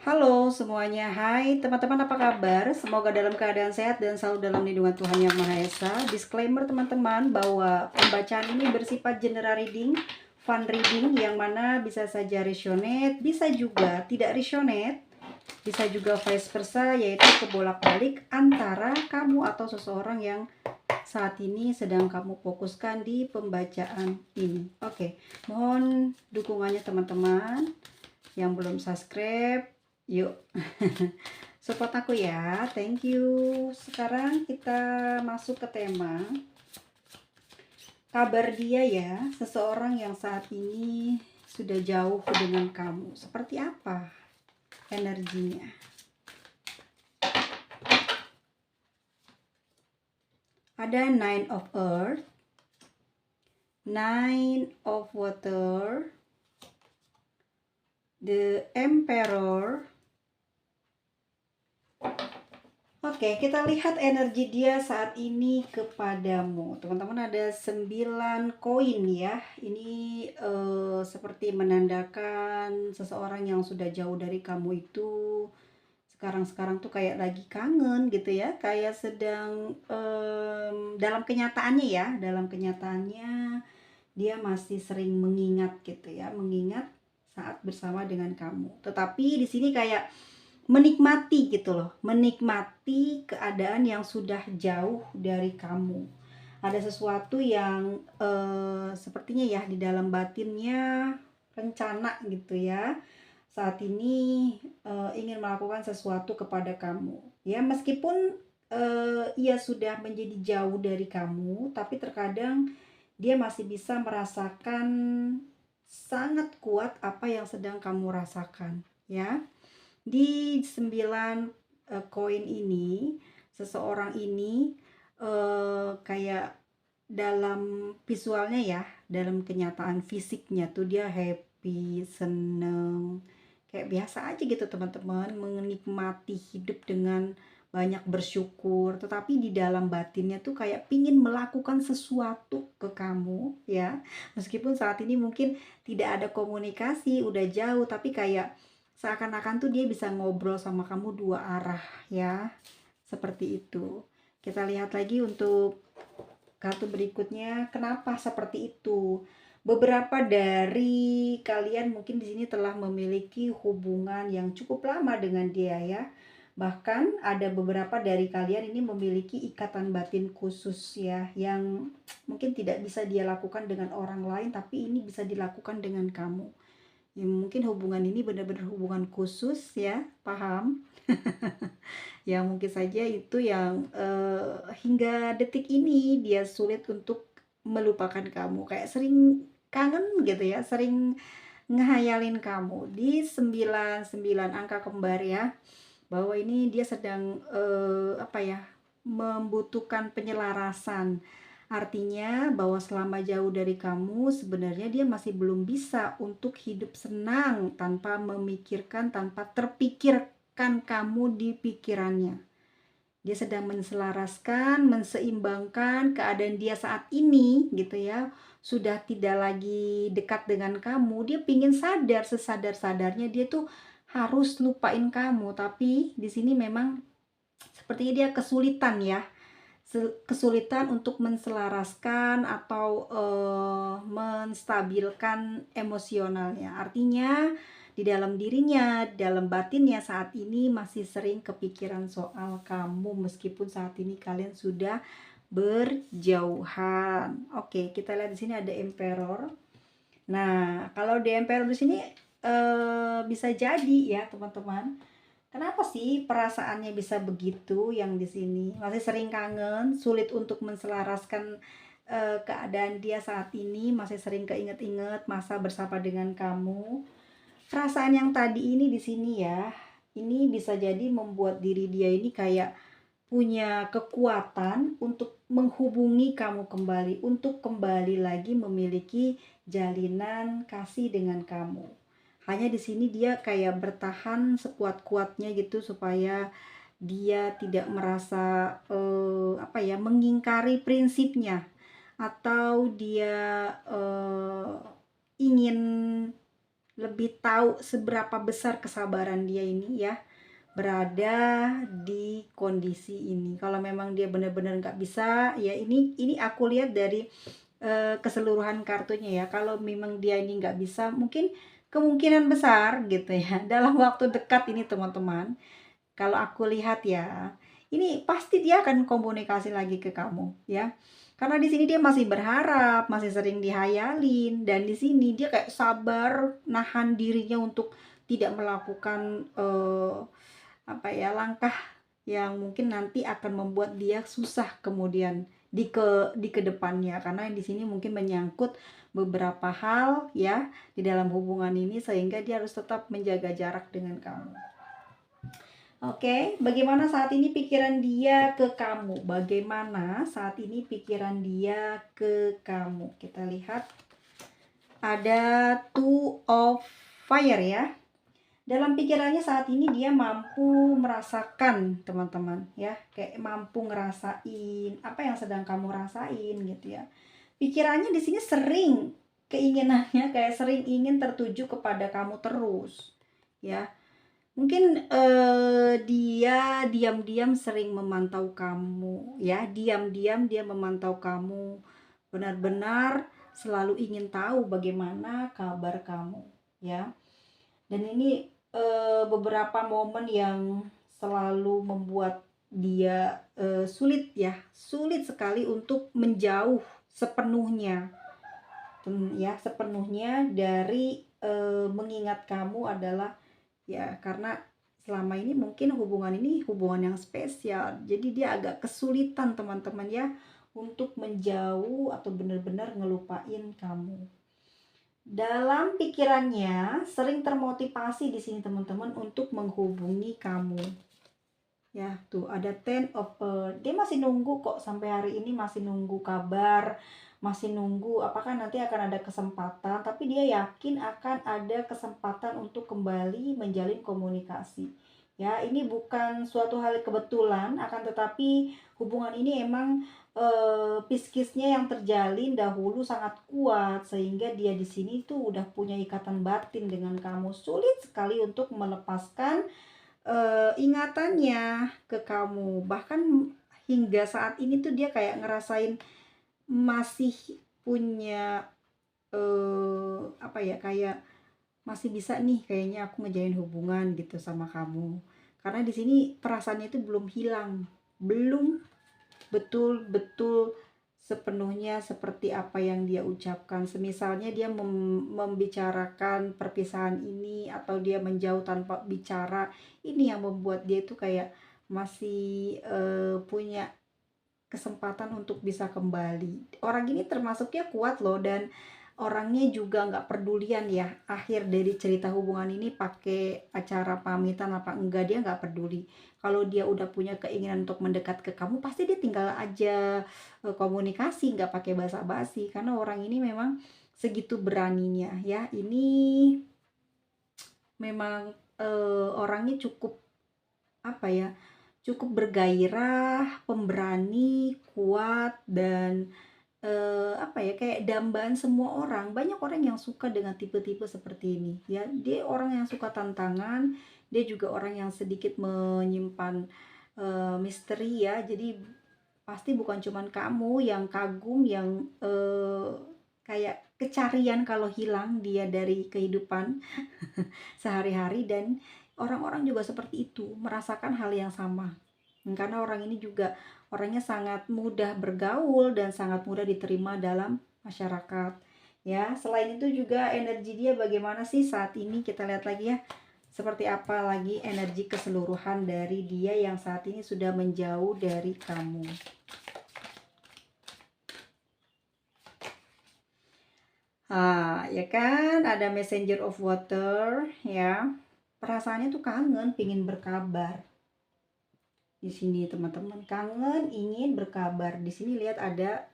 Halo semuanya, hai teman-teman, apa kabar? Semoga dalam keadaan sehat dan selalu dalam lindungan Tuhan Yang Maha Esa. Disclaimer teman-teman bahwa pembacaan ini bersifat general reading, fun reading, yang mana bisa saja resonate, bisa juga tidak resonate, bisa juga vice versa, yaitu kebolak-balik antara kamu atau seseorang yang saat ini sedang kamu fokuskan di pembacaan ini. Oke, mohon dukungannya teman-teman yang belum subscribe. Yuk support aku ya, thank you. Sekarang kita masuk ke tema kabar dia ya, seseorang yang saat ini sudah jauh dengan kamu. Seperti apa energinya? Ada Nine of Earth, Nine of Water, the Emperor. Oke, kita lihat energi dia saat ini kepadamu. Teman-teman, ada 9 koin ya. Ini seperti menandakan seseorang yang sudah jauh dari kamu itu sekarang tuh kayak lagi kangen gitu ya. Kayak sedang dalam kenyataannya ya, dalam kenyataannya dia masih sering mengingat gitu ya, mengingat saat bersama dengan kamu. Tetapi di sini kayak menikmati gitu loh, menikmati keadaan yang sudah jauh dari kamu. Ada sesuatu yang sepertinya ya di dalam batinnya rencana gitu ya, saat ini ingin melakukan sesuatu kepada kamu ya, meskipun ia sudah menjadi jauh dari kamu, tapi terkadang dia masih bisa merasakan sangat kuat apa yang sedang kamu rasakan ya. Di 9 koin ini, seseorang ini kayak dalam visualnya ya, dalam kenyataan fisiknya tuh dia happy, seneng, kayak biasa aja gitu teman-teman, menikmati hidup dengan banyak bersyukur. Tetapi di dalam batinnya tuh kayak pingin melakukan sesuatu ke kamu ya, meskipun saat ini mungkin tidak ada komunikasi, udah jauh, tapi kayak seakan-akan tuh dia bisa ngobrol sama kamu dua arah ya, seperti itu. Kita lihat lagi untuk kartu berikutnya, kenapa seperti itu. Beberapa dari kalian mungkin di sini telah memiliki hubungan yang cukup lama dengan dia ya. Bahkan ada beberapa dari kalian ini memiliki ikatan batin khusus ya, yang mungkin tidak bisa dia lakukan dengan orang lain, tapi ini bisa dilakukan dengan kamu. Ya, mungkin hubungan ini benar-benar hubungan khusus ya, paham? Ya mungkin saja itu yang hingga detik ini dia sulit untuk melupakan kamu, kayak sering kangen gitu ya, sering ngehayalin kamu. Di 99 angka kembar ya, bahwa ini dia sedang apa ya, membutuhkan penyelarasan. Artinya bahwa selama jauh dari kamu sebenarnya dia masih belum bisa untuk hidup senang tanpa memikirkan, tanpa terpikirkan kamu di pikirannya. Dia sedang menselaraskan, menseimbangkan keadaan dia saat ini gitu ya. Sudah tidak lagi dekat dengan kamu, dia pingin sadar, sesadar-sadarnya dia tuh harus lupain kamu. Tapi di sini memang sepertinya dia kesulitan ya, kesulitan untuk menselaraskan atau menstabilkan emosionalnya. Artinya di dalam dirinya, dalam batinnya saat ini masih sering kepikiran soal kamu, meskipun saat ini kalian sudah berjauhan. Oke, kita lihat di sini ada Emperor. Nah, kalau di Emperor di sini bisa jadi ya teman-teman. Kenapa sih perasaannya bisa begitu yang di sini? Masih sering kangen, sulit untuk menselaraskan keadaan dia saat ini, masih sering keinget-inget masa bersama dengan kamu. Perasaan yang tadi ini di sini ya, ini bisa jadi membuat diri dia ini kayak punya kekuatan untuk menghubungi kamu kembali, untuk kembali lagi memiliki jalinan kasih dengan kamu. Hanya di sini dia kayak bertahan sekuat-kuatnya gitu supaya dia tidak merasa apa ya, mengingkari prinsipnya, atau dia ingin lebih tahu seberapa besar kesabaran dia ini ya, berada di kondisi ini. Kalau memang dia benar-benar nggak bisa, ya ini aku lihat dari keseluruhan kartunya ya. Kalau memang dia ini nggak bisa, mungkin kemungkinan besar gitu ya dalam waktu dekat ini teman-teman, kalau aku lihat ya, ini pasti dia akan komunikasi lagi ke kamu ya. Karena di sini dia masih berharap, masih sering dihayalin, dan di sini dia kayak sabar nahan dirinya untuk tidak melakukan apa ya, langkah yang mungkin nanti akan membuat dia susah kemudian di kedepannya, karena di sini mungkin menyangkut beberapa hal ya di dalam hubungan ini, sehingga dia harus tetap menjaga jarak dengan kamu. Oke, bagaimana saat ini pikiran dia ke kamu? Bagaimana saat ini pikiran dia ke kamu? Kita lihat ada Two of Fire ya. Dalam pikirannya saat ini dia mampu merasakan teman-teman ya, kayak mampu ngerasain apa yang sedang kamu rasain gitu ya. Pikirannya di sini sering, keinginannya kayak sering ingin tertuju kepada kamu terus ya. Mungkin dia diam-diam sering memantau kamu ya, diam-diam dia memantau kamu, benar-benar selalu ingin tahu bagaimana kabar kamu ya. Dan ini beberapa momen yang selalu membuat dia sulit ya, sulit sekali untuk menjauh sepenuhnya ya, sepenuhnya dari mengingat kamu adalah ya, karena selama ini mungkin hubungan ini hubungan yang spesial. Jadi dia agak kesulitan teman-teman ya untuk menjauh atau benar-benar ngelupain kamu. Dalam pikirannya sering termotivasi di sini teman-teman untuk menghubungi kamu. Ya, tuh ada Ten of dia masih nunggu kok, sampai hari ini masih nunggu kabar, masih nunggu apakah nanti akan ada kesempatan, tapi dia yakin akan ada kesempatan untuk kembali menjalin komunikasi. Ya, ini bukan suatu hal kebetulan, akan tetapi hubungan ini emang piskisnya yang terjalin dahulu sangat kuat, sehingga dia di sini tuh udah punya ikatan batin dengan kamu. Sulit sekali untuk melepaskan ingatannya ke kamu. Bahkan hingga saat ini tuh dia kayak ngerasain masih punya apa ya, kayak masih bisa nih kayaknya aku ngejalin hubungan gitu sama kamu. Karena di sini perasaannya itu belum hilang, belum betul-betul sepenuhnya seperti apa yang dia ucapkan. Semisalnya dia membicarakan perpisahan ini atau dia menjauh tanpa bicara, ini yang membuat dia itu kayak masih punya kesempatan untuk bisa kembali. Orang ini termasuknya kuat loh, dan orangnya juga nggak pedulian ya. Akhir dari cerita hubungan ini pakai acara pamitan apa enggak, dia nggak peduli. Kalau dia udah punya keinginan untuk mendekat ke kamu, pasti dia tinggal aja komunikasi, nggak pakai basa-basi, karena orang ini memang segitu beraninya ya. Ini memang orangnya cukup apa ya, cukup bergairah, pemberani, kuat, dan apa ya, kayak dambaan semua orang. Banyak orang yang suka dengan tipe-tipe seperti ini ya. Dia orang yang suka tantangan, dia juga orang yang sedikit menyimpan misteri ya. Jadi pasti bukan cuman kamu yang kagum, yang kayak kecarian kalau hilang dia dari kehidupan sehari-hari, dan orang-orang juga seperti itu, merasakan hal yang sama. Karena orang ini juga orangnya sangat mudah bergaul dan sangat mudah diterima dalam masyarakat. Ya, selain itu juga energi dia bagaimana sih saat ini, kita lihat lagi ya. Seperti apa lagi energi keseluruhan dari dia yang saat ini sudah menjauh dari kamu. Ya kan, ada Messenger of Water ya. Perasaannya tuh kangen, pingin berkabar. Di sini teman-teman, kangen, ingin berkabar. Di sini lihat ada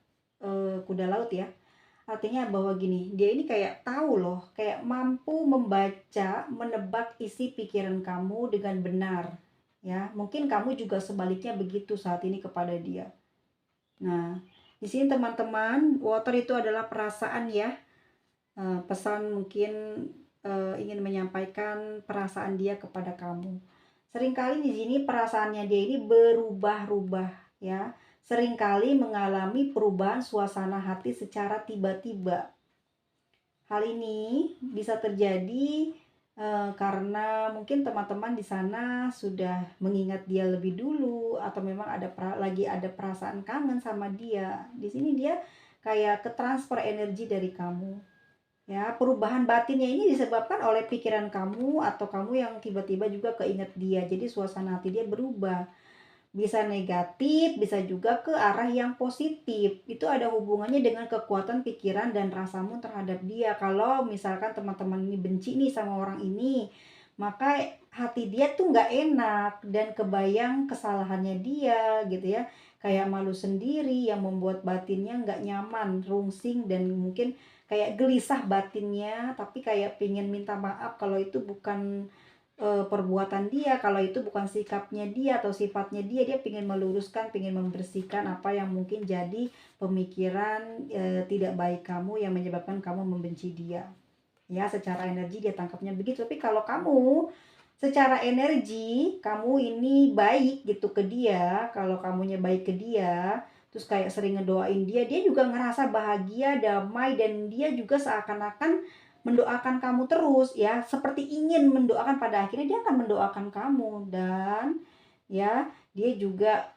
kuda laut ya. Artinya bahwa gini, dia ini kayak tahu loh, kayak mampu membaca, menebak isi pikiran kamu dengan benar. Ya, mungkin kamu juga sebaliknya begitu saat ini kepada dia. Nah, di sini teman-teman, water itu adalah perasaan ya. Pesan mungkin ingin menyampaikan perasaan dia kepada kamu. Seringkali di sini perasaannya dia ini berubah-ubah ya. Seringkali mengalami perubahan suasana hati secara tiba-tiba. Hal ini bisa terjadi karena mungkin teman-teman di sana sudah mengingat dia lebih dulu, atau memang lagi ada perasaan kangen sama dia. Di sini dia kayak ketransfer energi dari kamu. Ya, perubahan batinnya ini disebabkan oleh pikiran kamu atau kamu yang tiba-tiba juga keinget dia. Jadi suasana hati dia berubah. Bisa negatif, bisa juga ke arah yang positif. Itu ada hubungannya dengan kekuatan pikiran dan rasamu terhadap dia. Kalau misalkan teman-teman ini benci nih sama orang ini, maka hati dia tuh nggak enak dan kebayang kesalahannya dia gitu ya. Kayak malu sendiri yang membuat batinnya nggak nyaman, rungsing, dan mungkin kayak gelisah batinnya, tapi kayak pingin minta maaf kalau itu bukan perbuatan dia, kalau itu bukan sikapnya dia atau sifatnya dia. Dia pingin meluruskan, pingin membersihkan apa yang mungkin jadi pemikiran tidak baik kamu yang menyebabkan kamu membenci dia. Ya, secara energi dia tangkapnya begitu. Tapi kalau kamu secara energi kamu ini baik gitu ke dia, kalau kamunya baik ke dia, terus kayak sering ngedoain dia, dia juga ngerasa bahagia, damai, dan dia juga seakan-akan mendoakan kamu terus ya, seperti ingin mendoakan. Pada akhirnya dia akan mendoakan kamu, dan ya dia juga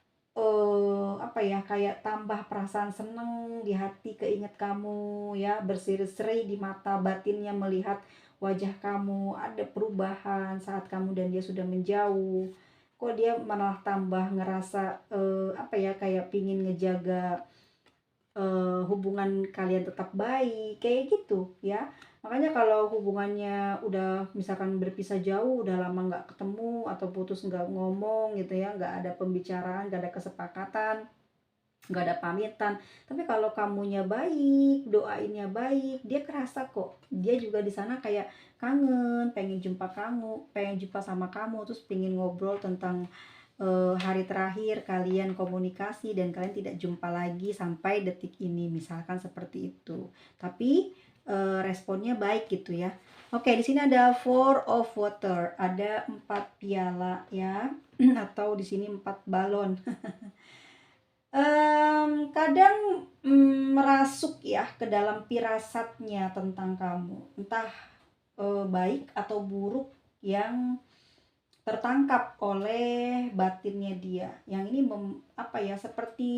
apa ya, kayak tambah perasaan seneng di hati keinget kamu ya, berseri-seri di mata batinnya melihat wajah kamu ada perubahan saat kamu dan dia sudah menjauh. Kok dia malah tambah ngerasa apa ya, kayak pingin ngejaga hubungan kalian tetap baik, kayak gitu ya. Makanya kalau hubungannya udah misalkan berpisah jauh, udah lama nggak ketemu atau putus nggak ngomong gitu ya, nggak ada pembicaraan, nggak ada kesepakatan, nggak ada pamitan, tapi kalau kamunya baik, doainnya baik, dia kerasa kok. Dia juga di sana kayak kangen, pengen jumpa kamu, pengen jumpa sama kamu, terus pengen ngobrol tentang hari terakhir kalian komunikasi dan kalian tidak jumpa lagi sampai detik ini, misalkan seperti itu. Tapi responnya baik gitu ya. Oke, di sini ada Four of Water, ada 4 piala ya, atau di sini 4 balon. Kadang merasuk ya ke dalam firasatnya tentang kamu, entah baik atau buruk, yang tertangkap oleh batinnya dia. Yang ini apa ya, seperti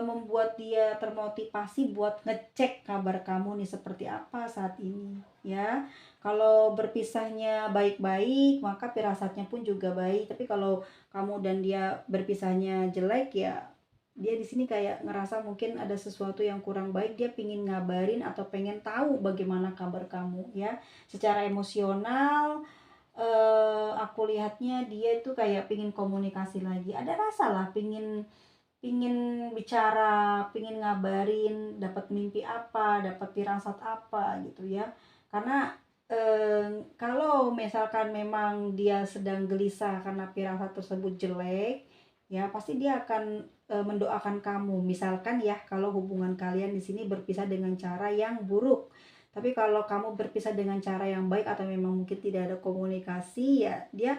membuat dia termotivasi buat ngecek kabar kamu nih seperti apa saat ini ya. Kalau berpisahnya baik-baik, maka firasatnya pun juga baik. Tapi kalau kamu dan dia berpisahnya jelek ya, dia di sini kayak ngerasa mungkin ada sesuatu yang kurang baik. Dia pingin ngabarin atau pengen tahu bagaimana kabar kamu ya. Secara emosional aku lihatnya dia itu kayak pingin komunikasi lagi. Ada rasa lah pingin pingin bicara, pingin ngabarin dapat mimpi apa, dapat firasat apa gitu ya. Karena kalau misalkan memang dia sedang gelisah karena firasat tersebut jelek, ya pasti dia akan mendoakan kamu. Misalkan ya, kalau hubungan kalian di sini berpisah dengan cara yang buruk. Tapi kalau kamu berpisah dengan cara yang baik atau memang mungkin tidak ada komunikasi, ya dia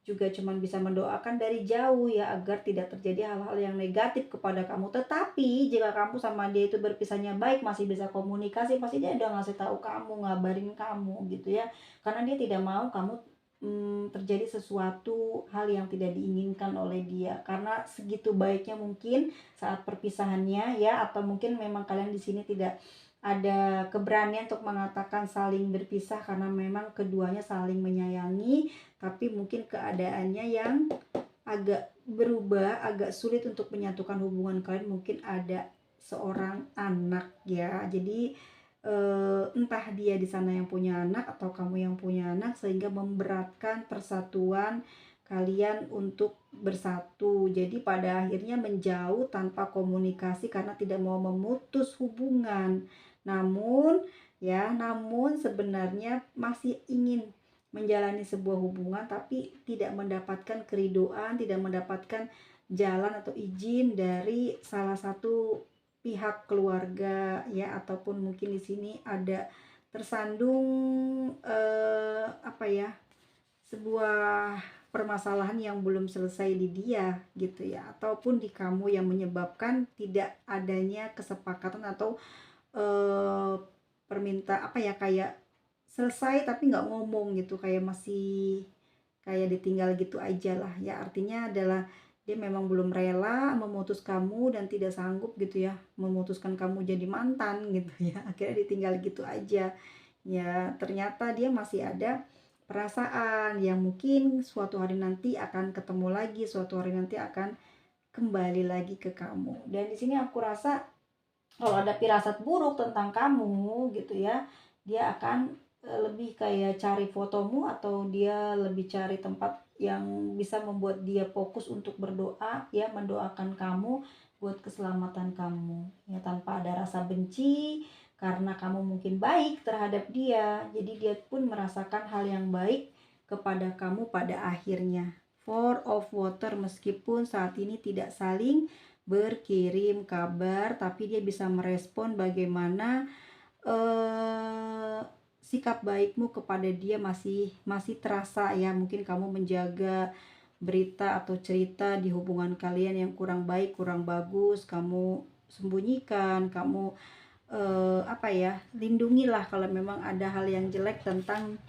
juga cuman bisa mendoakan dari jauh ya, agar tidak terjadi hal-hal yang negatif kepada kamu. Tetapi jika kamu sama dia itu berpisahnya baik, masih bisa komunikasi, pasti dia udah ngasih tahu kamu, ngabarin kamu gitu ya. Karena dia tidak mau kamu terjadi sesuatu hal yang tidak diinginkan oleh dia. Karena segitu baiknya mungkin saat perpisahannya ya, atau mungkin memang kalian di sini tidak ada keberanian untuk mengatakan saling berpisah karena memang keduanya saling menyayangi, tapi mungkin keadaannya yang agak berubah, agak sulit untuk menyatukan hubungan kalian. Mungkin ada seorang anak ya. Jadi entah dia di sana yang punya anak atau kamu yang punya anak, sehingga memberatkan persatuan kalian untuk bersatu. Jadi pada akhirnya menjauh tanpa komunikasi karena tidak mau memutus hubungan. Namun sebenarnya masih ingin menjalani sebuah hubungan, tapi tidak mendapatkan keridoan, tidak mendapatkan jalan atau izin dari salah satu pihak keluarga ya, ataupun mungkin di sini ada tersandung apa ya, sebuah permasalahan yang belum selesai di dia gitu ya, ataupun di kamu yang menyebabkan tidak adanya kesepakatan atau eh, apa ya, kayak selesai tapi nggak ngomong gitu, kayak masih kayak ditinggal gitu aja lah ya. Artinya adalah dia memang belum rela memutus kamu dan tidak sanggup gitu ya memutuskan kamu jadi mantan gitu ya. Akhirnya ditinggal gitu aja ya. Ternyata dia masih ada perasaan yang mungkin suatu hari nanti akan ketemu lagi, suatu hari nanti akan kembali lagi ke kamu. Dan di sini aku rasa kalau ada firasat buruk tentang kamu gitu ya, dia akan lebih kayak cari fotomu, atau dia lebih cari tempat yang bisa membuat dia fokus untuk berdoa ya, mendoakan kamu buat keselamatan kamu ya, tanpa ada rasa benci karena kamu mungkin baik terhadap dia. Jadi dia pun merasakan hal yang baik kepada kamu pada akhirnya. Four of Water, meskipun saat ini tidak saling berkirim kabar, tapi dia bisa merespon bagaimana sikap baikmu kepada dia masih terasa ya. Mungkin kamu menjaga berita atau cerita di hubungan kalian yang kurang baik, kurang bagus, kamu sembunyikan, kamu apa ya, lindungilah kalau memang ada hal yang jelek tentang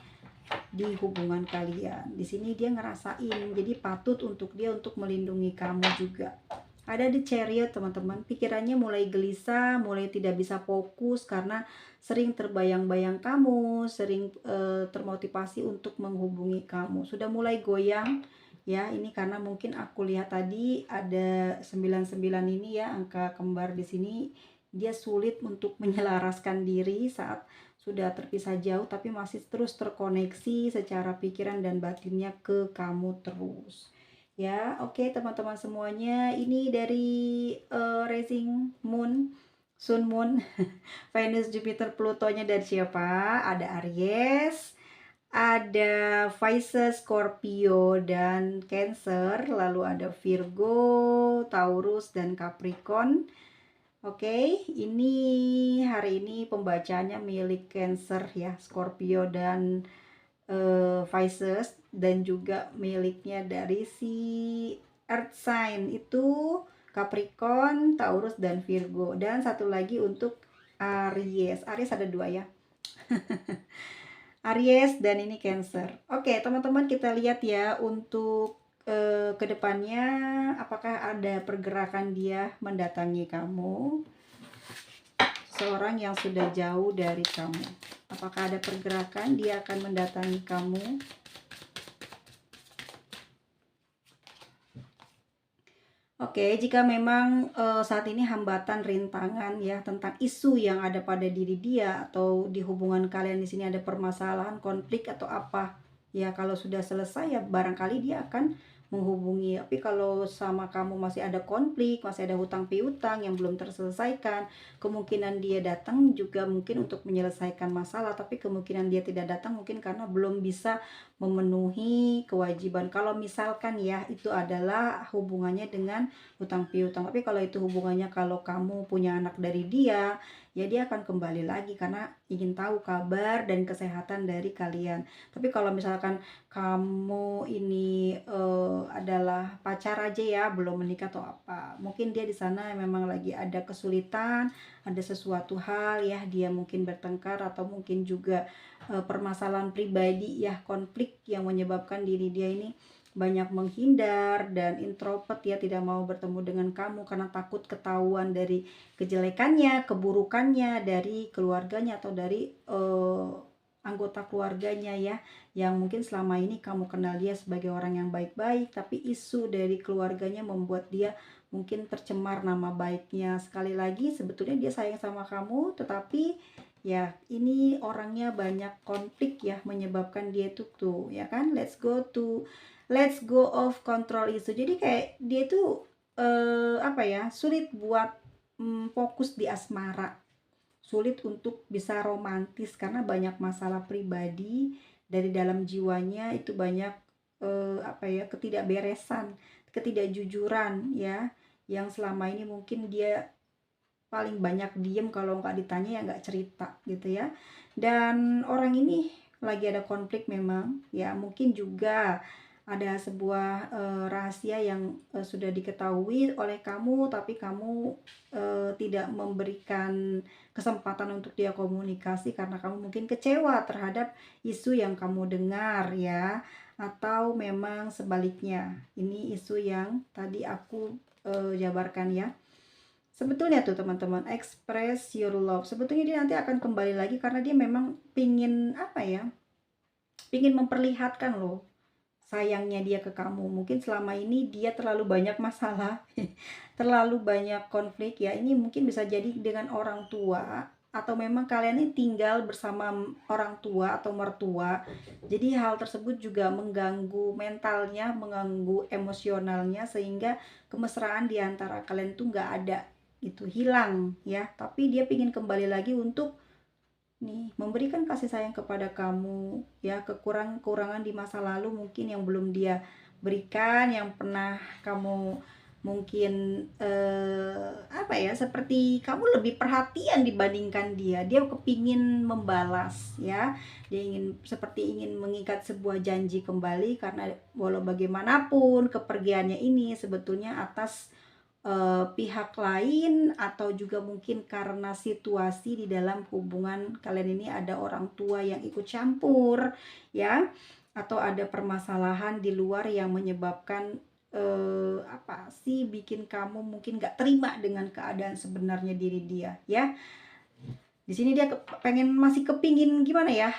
di hubungan kalian. Di sini dia ngerasain, jadi patut untuk dia untuk melindungi kamu juga. Ada di Chariot teman-teman, pikirannya mulai gelisah, mulai tidak bisa fokus karena sering terbayang-bayang kamu, sering termotivasi untuk menghubungi kamu. Sudah mulai goyang ya, ini karena mungkin aku lihat tadi ada 99 ini ya, angka kembar di sini. Dia sulit untuk menyelaraskan diri saat sudah terpisah jauh, tapi masih terus terkoneksi secara pikiran dan batinnya ke kamu terus. Ya, oke teman-teman semuanya, ini dari Rising Moon, Sun Moon, Venus, Jupiter, Plutonya dari siapa? Ada Aries, ada Pisces, Scorpio, dan Cancer, lalu ada Virgo, Taurus, dan Capricorn. Oke, ini hari ini pembacaannya milik Cancer ya, Scorpio, dan Pisces, dan juga miliknya dari si Earth sign itu Capricorn, Taurus, dan Virgo. Dan satu lagi untuk Aries. Aries ada dua ya. Aries dan ini Cancer. Oke, teman-teman, kita lihat ya untuk kedepannya apakah ada pergerakan dia mendatangi kamu, seorang yang sudah jauh dari kamu. Apakah ada pergerakan dia akan mendatangi kamu? Oke, jika memang saat ini hambatan, rintangan ya tentang isu yang ada pada diri dia atau di hubungan kalian, di sini ada permasalahan, konflik atau apa ya, kalau sudah selesai ya barangkali dia akan menghubungi. Tapi kalau sama kamu masih ada konflik, masih ada hutang piutang yang belum terselesaikan, kemungkinan dia datang juga mungkin untuk menyelesaikan masalah, tapi kemungkinan dia tidak datang mungkin karena belum bisa memenuhi kewajiban. Kalau misalkan ya itu adalah hubungannya dengan hutang piutang, tapi kalau itu hubungannya kalau kamu punya anak dari dia, ya dia akan kembali lagi karena ingin tahu kabar dan kesehatan dari kalian. Tapi kalau misalkan kamu ini adalah pacar aja ya, belum menikah atau apa, mungkin dia di sana memang lagi ada kesulitan, ada sesuatu hal ya, dia mungkin bertengkar atau mungkin juga permasalahan pribadi ya, konflik yang menyebabkan diri dia ini banyak menghindar dan introvert ya, tidak mau bertemu dengan kamu karena takut ketahuan dari kejelekannya, keburukannya dari keluarganya atau dari anggota keluarganya ya, yang mungkin selama ini kamu kenal dia sebagai orang yang baik-baik, tapi isu dari keluarganya membuat dia mungkin tercemar nama baiknya. Sekali lagi, sebetulnya dia sayang sama kamu, tetapi ya ini orangnya banyak konflik ya, menyebabkan dia tuh ya kan, let's go of control isu. Jadi kayak dia tuh apa ya, sulit buat fokus di asmara, sulit untuk bisa romantis karena banyak masalah pribadi dari dalam jiwanya, itu banyak apa ya, ketidakberesan, ketidakjujuran ya, yang selama ini mungkin dia paling banyak diem, kalau nggak ditanya ya nggak cerita gitu ya. Dan orang ini lagi ada konflik memang, ya mungkin juga ada sebuah rahasia yang sudah diketahui oleh kamu, tapi kamu tidak memberikan kesempatan untuk dia komunikasi karena kamu mungkin kecewa terhadap isu yang kamu dengar ya, atau memang sebaliknya. Ini isu yang tadi aku jabarkan ya. Sebetulnya tuh teman-teman, express your love. Sebetulnya dia nanti akan kembali lagi karena dia memang pingin apa ya, pingin memperlihatkan loh sayangnya dia ke kamu. Mungkin selama ini dia terlalu banyak masalah, terlalu banyak konflik ya. Ini mungkin bisa jadi dengan orang tua atau memang kalian ini tinggal bersama orang tua atau mertua. Jadi hal tersebut juga mengganggu mentalnya, mengganggu emosionalnya sehingga kemesraan di antara kalian tuh nggak ada, itu hilang ya. Tapi dia pingin kembali lagi untuk nih memberikan kasih sayang kepada kamu ya, kekurangan di masa lalu mungkin yang belum dia berikan, yang pernah kamu mungkin apa ya, seperti kamu lebih perhatian dibandingkan dia kepingin membalas ya, dia ingin mengikat sebuah janji kembali karena walau bagaimanapun kepergiannya ini sebetulnya atas pihak lain atau juga mungkin karena situasi di dalam hubungan kalian ini ada orang tua yang ikut campur ya, atau ada permasalahan di luar yang menyebabkan apa sih bikin kamu mungkin gak terima dengan keadaan sebenarnya diri dia ya. Di sini dia masih kepingin gimana ya,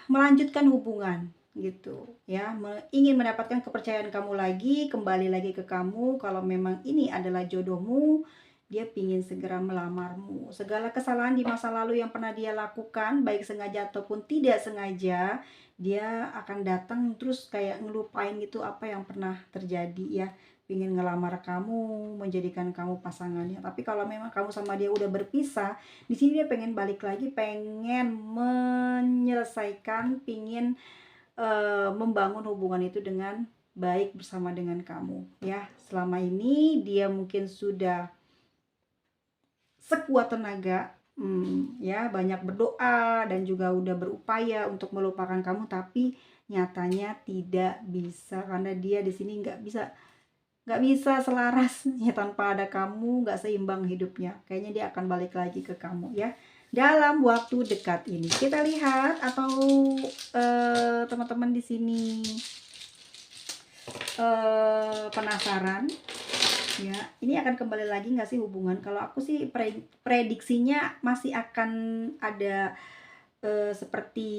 melanjutkan hubungan gitu ya, ingin mendapatkan kepercayaan kamu lagi, kembali lagi ke kamu. Kalau memang ini adalah jodohmu, dia pingin segera melamarmu. Segala kesalahan di masa lalu yang pernah dia lakukan, baik sengaja ataupun tidak sengaja, dia akan datang terus kayak ngelupain gitu apa yang pernah terjadi ya, pingin ngelamar kamu, menjadikan kamu pasangannya. Tapi kalau memang kamu sama dia udah berpisah, di sini dia pengen balik lagi, pengen menyelesaikan, pingin membangun hubungan itu dengan baik bersama dengan kamu ya. Selama ini dia mungkin sudah sekuat tenaga ya, banyak berdoa dan juga udah berupaya untuk melupakan kamu, tapi nyatanya tidak bisa karena dia di sini nggak bisa selaras ya, tanpa ada kamu nggak seimbang hidupnya. Kayaknya dia akan balik lagi ke kamu ya dalam waktu dekat ini. Kita lihat, atau teman-teman di sini penasaran ya, ini akan kembali lagi nggak sih hubungan? Kalau aku sih prediksinya masih akan ada seperti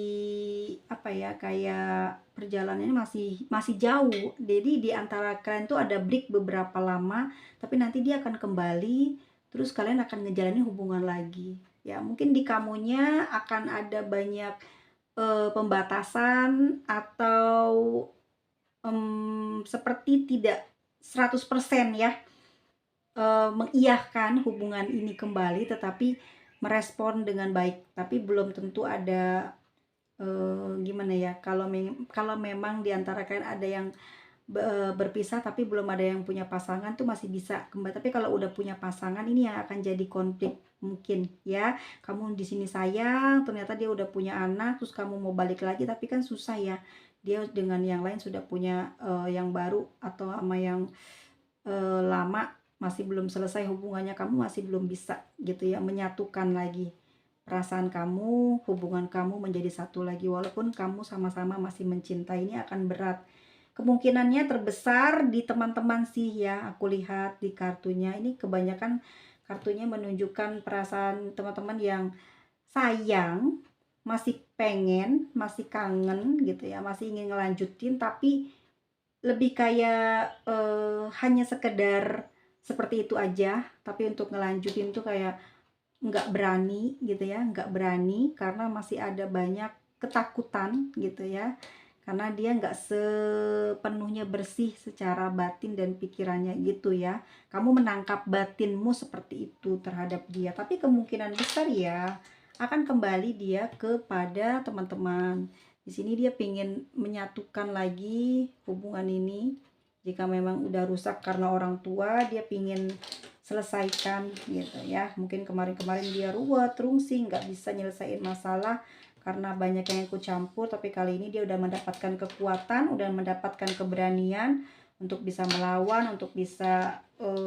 apa ya, kayak perjalanannya masih jauh. Jadi di antara kalian tuh ada break beberapa lama, tapi nanti dia akan kembali, terus kalian akan ngejalanin hubungan lagi ya. Mungkin di kamunya akan ada banyak pembatasan atau seperti tidak 100% ya mengiyakan hubungan ini kembali, tetapi merespon dengan baik. Tapi belum tentu ada gimana ya, kalau memang di antara kalian ada yang berpisah tapi belum ada yang punya pasangan tuh masih bisa kembali. Tapi kalau udah punya pasangan, ini yang akan jadi konflik mungkin ya. Kamu di sini sayang, ternyata dia udah punya anak, terus kamu mau balik lagi tapi kan susah ya. Dia dengan yang lain sudah punya yang baru, atau sama yang lama masih belum selesai hubungannya, kamu masih belum bisa gitu ya menyatukan lagi perasaan kamu, hubungan kamu menjadi satu lagi. Walaupun kamu sama-sama masih mencintai, ini akan berat. Kemungkinannya terbesar di teman-teman sih ya, aku lihat di kartunya ini kebanyakan kartunya menunjukkan perasaan teman-teman yang sayang, masih pengen, masih kangen gitu ya, masih ingin ngelanjutin, tapi lebih kayak hanya sekedar seperti itu aja. Tapi untuk ngelanjutin tuh kayak nggak berani gitu ya, nggak berani karena masih ada banyak ketakutan gitu ya, karena dia nggak sepenuhnya bersih secara batin dan pikirannya gitu ya. Kamu menangkap batinmu seperti itu terhadap dia, tapi kemungkinan besar ya akan kembali dia kepada teman-teman. Di sini dia pingin menyatukan lagi hubungan ini. Jika memang udah rusak karena orang tua, dia pingin selesaikan gitu ya. Mungkin kemarin-kemarin dia ruwet, rungsing, nggak bisa nyelesain masalah karena banyak yang ikut campur, tapi kali ini dia udah mendapatkan kekuatan, udah mendapatkan keberanian untuk bisa melawan, untuk bisa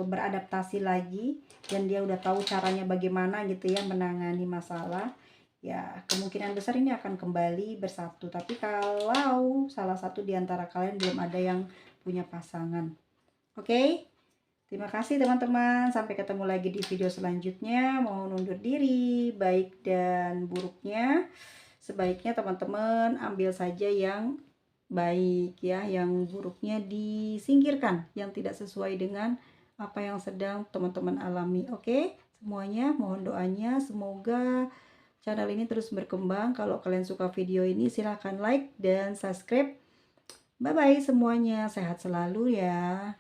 beradaptasi lagi, dan dia udah tahu caranya bagaimana gitu ya menangani masalah. Ya, kemungkinan besar ini akan kembali bersatu. Tapi kalau salah satu di antara kalian belum ada yang punya pasangan. Oke? Terima kasih teman-teman. Sampai ketemu lagi di video selanjutnya. Mohon undur diri, baik dan buruknya. Sebaiknya teman-teman ambil saja yang baik ya, yang buruknya disingkirkan, yang tidak sesuai dengan apa yang sedang teman-teman alami. Oke? Semuanya mohon doanya, semoga channel ini terus berkembang. Kalau kalian suka video ini silahkan like dan subscribe. Bye bye semuanya, sehat selalu ya.